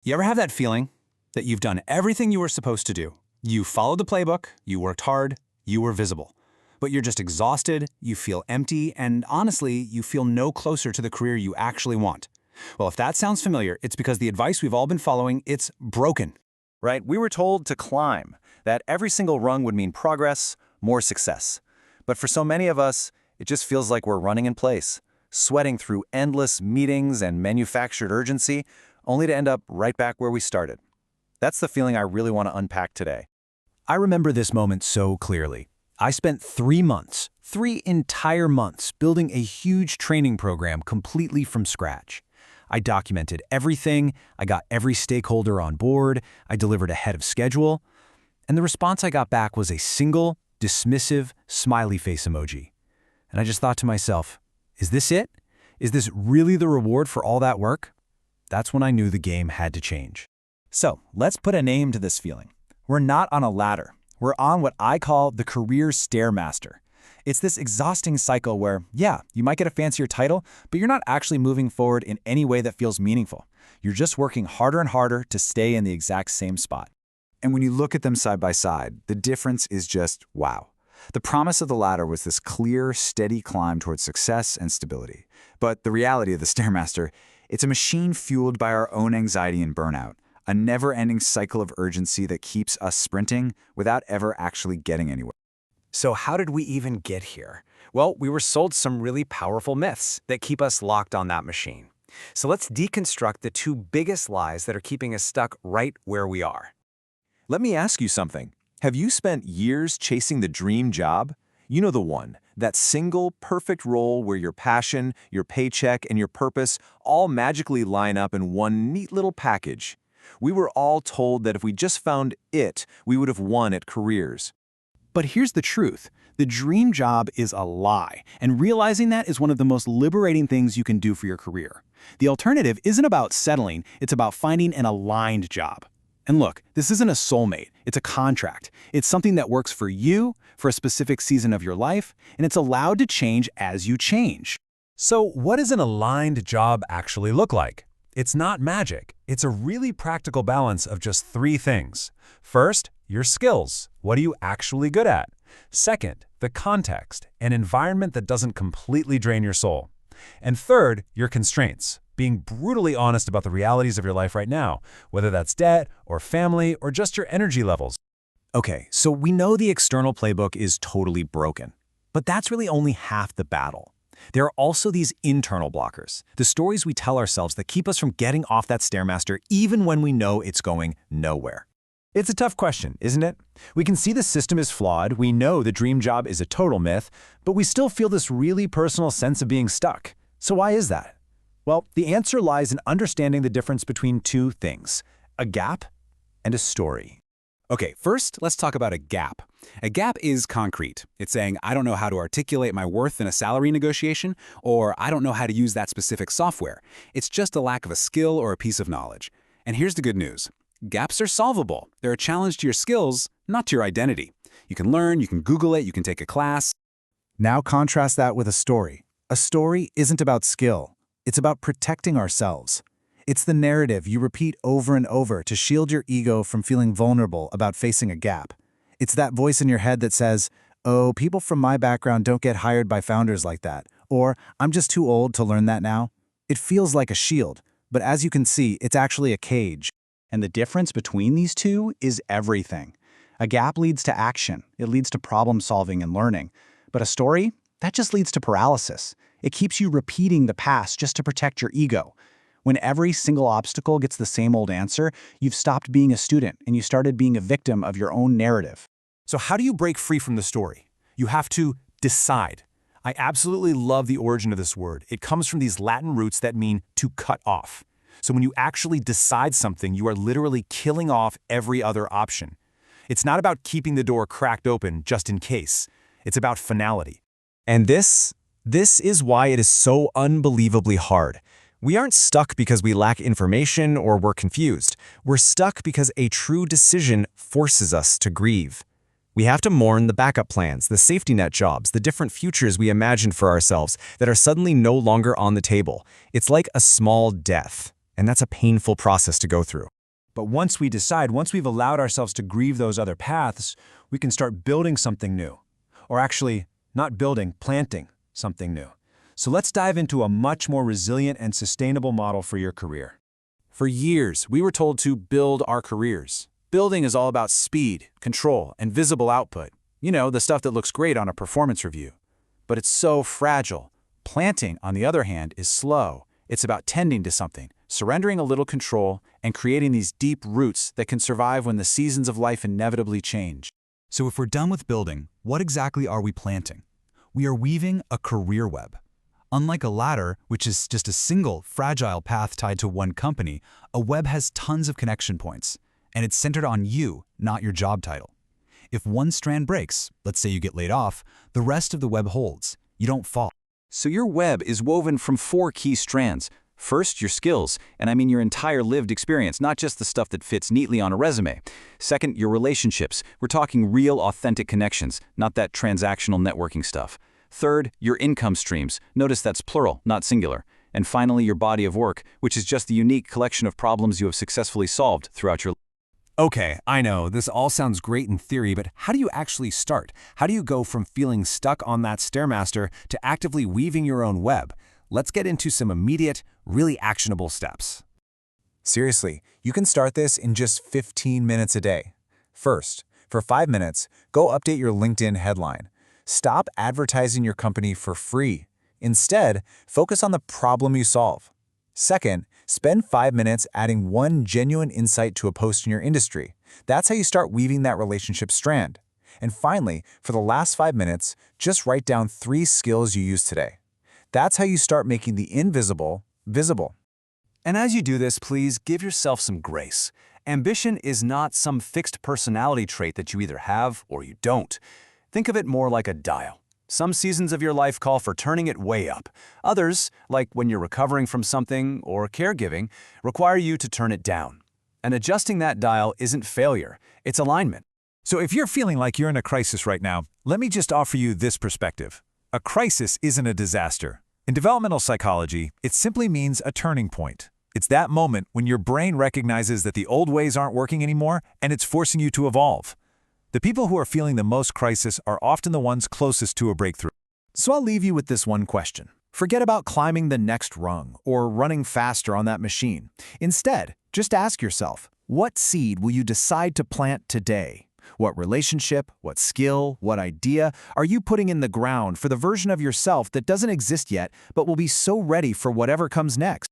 You ever have that feeling that you've done everything you were supposed to do? You followed the playbook, you worked hard, you were visible. But you're just exhausted, you feel empty, and honestly, you feel no closer to the career you actually want. Well, if that sounds familiar, it's because the advice we've all been following, it's broken. Right? We were told to climb, that every single rung would mean progress, more success. But for so many of us, it just feels like we're running in place, sweating through endless meetings and manufactured urgency, only to end up right back where we started. That's the feeling I really want to unpack today. I remember this moment so clearly. I spent 3 months, 3 entire months, building a huge training program completely from scratch. I documented everything, I got every stakeholder on board, I delivered ahead of schedule, and the response I got back was a single, dismissive, smiley face emoji. And I just thought to myself, is this it? Is this really the reward for all that work? That's when I knew the game had to change. So let's put a name to this feeling. We're not on a ladder. We're on what I call the Career Stairmaster. It's this exhausting cycle where, yeah, you might get a fancier title, but you're not actually moving forward in any way that feels meaningful. You're just working harder and harder to stay in the exact same spot. And when you look at them side by side, the difference is just wow. The promise of the ladder was this clear, steady climb towards success and stability. But the reality of the Stairmaster, it's a machine fueled by our own anxiety and burnout, a never-ending cycle of urgency that keeps us sprinting without ever actually getting anywhere. So how did we even get here? Well, we were sold some really powerful myths that keep us locked on that machine. So let's deconstruct the 2 biggest lies that are keeping us stuck right where we are. Let me ask you something. Have you spent years chasing the dream job? You know the one, that single, perfect role where your passion, your paycheck, and your purpose all magically line up in one neat little package. We were all told that if we just found it, we would have won at careers. But here's the truth. The dream job is a lie, and realizing that is one of the most liberating things you can do for your career. The alternative isn't about settling, it's about finding an aligned job. And look, this isn't a soulmate, it's a contract. It's something that works for you, for a specific season of your life, and it's allowed to change as you change. So what does an aligned job actually look like? It's not magic. It's a really practical balance of just 3 things. First, your skills. What are you actually good at? Second, the context, an environment that doesn't completely drain your soul. And third, your constraints, being brutally honest about the realities of your life right now, whether that's debt or family or just your energy levels. Okay, so we know the external playbook is totally broken, but that's really only half the battle. There are also these internal blockers, the stories we tell ourselves that keep us from getting off that Stairmaster even when we know it's going nowhere. It's a tough question, isn't it? We can see the system is flawed, we know the dream job is a total myth, but we still feel this really personal sense of being stuck. So why is that? Well, the answer lies in understanding the difference between 2 things, a gap and a story. Okay, first, let's talk about a gap. A gap is concrete. It's saying, I don't know how to articulate my worth in a salary negotiation, or I don't know how to use that specific software. It's just a lack of a skill or a piece of knowledge. And here's the good news. Gaps are solvable. They're a challenge to your skills, not to your identity. You can learn, you can Google it, you can take a class. Now contrast that with a story. A story isn't about skill. It's about protecting ourselves. It's the narrative you repeat over and over to shield your ego from feeling vulnerable about facing a gap. It's that voice in your head that says, oh, people from my background don't get hired by founders like that, or I'm just too old to learn that now. It feels like a shield, but as you can see, it's actually a cage. And the difference between these 2 is everything. A gap leads to action. It leads to problem solving and learning. But a story, that just leads to paralysis. It keeps you repeating the past just to protect your ego. When every single obstacle gets the same old answer, you've stopped being a student and you started being a victim of your own narrative. So how do you break free from the story? You have to decide. I absolutely love the origin of this word. It comes from these Latin roots that mean to cut off. So when you actually decide something, you are literally killing off every other option. It's not about keeping the door cracked open just in case. It's about finality. And this is why it is so unbelievably hard. We aren't stuck because we lack information or we're confused. We're stuck because a true decision forces us to grieve. We have to mourn the backup plans, the safety net jobs, the different futures we imagined for ourselves that are suddenly no longer on the table. It's like a small death. And that's a painful process to go through. But once we've allowed ourselves to grieve those other paths, we can start building something new. Or actually, not building, planting something new. So let's dive into a much more resilient and sustainable model for your career. For years, we were told to build our careers. Building is all about speed, control, and visible output. You know, the stuff that looks great on a performance review. But it's so fragile. Planting, on the other hand, is slow. It's about tending to something, surrendering a little control, and creating these deep roots that can survive when the seasons of life inevitably change. So if we're done with building, what exactly are we planting? We are weaving a career web. Unlike a ladder, which is just a single, fragile path tied to one company, a web has tons of connection points, and it's centered on you, not your job title. If one strand breaks, let's say you get laid off, the rest of the web holds. You don't fall. So your web is woven from 4 key strands. First, your skills, and I mean your entire lived experience, not just the stuff that fits neatly on a resume. Second, your relationships. We're talking real, authentic connections, not that transactional networking stuff. Third, your income streams. Notice that's plural, not singular. And finally, your body of work, which is just the unique collection of problems you have successfully solved throughout your life. Okay, I know, this all sounds great in theory, but how do you actually start? How do you go from feeling stuck on that Stairmaster to actively weaving your own web? Let's get into some immediate, really actionable steps. Seriously, you can start this in just 15 minutes a day. First, for 5 minutes, go update your LinkedIn headline. Stop advertising your company for free. Instead, focus on the problem you solve. Second, spend 5 minutes adding one genuine insight to a post in your industry. That's how you start weaving that relationship strand. And finally, for the last 5 minutes, just write down 3 skills you use today. That's how you start making the invisible visible. And as you do this, please give yourself some grace. Ambition is not some fixed personality trait that you either have or you don't. Think of it more like a dial. Some seasons of your life call for turning it way up. Others, like when you're recovering from something or caregiving, require you to turn it down. And adjusting that dial isn't failure, it's alignment. So if you're feeling like you're in a crisis right now, let me just offer you this perspective. A crisis isn't a disaster. In developmental psychology, it simply means a turning point. It's that moment when your brain recognizes that the old ways aren't working anymore and it's forcing you to evolve. The people who are feeling the most crisis are often the ones closest to a breakthrough. So I'll leave you with this one question. Forget about climbing the next rung or running faster on that machine. Instead, just ask yourself, what seed will you decide to plant today? What relationship, what skill, what idea are you putting in the ground for the version of yourself that doesn't exist yet but will be so ready for whatever comes next?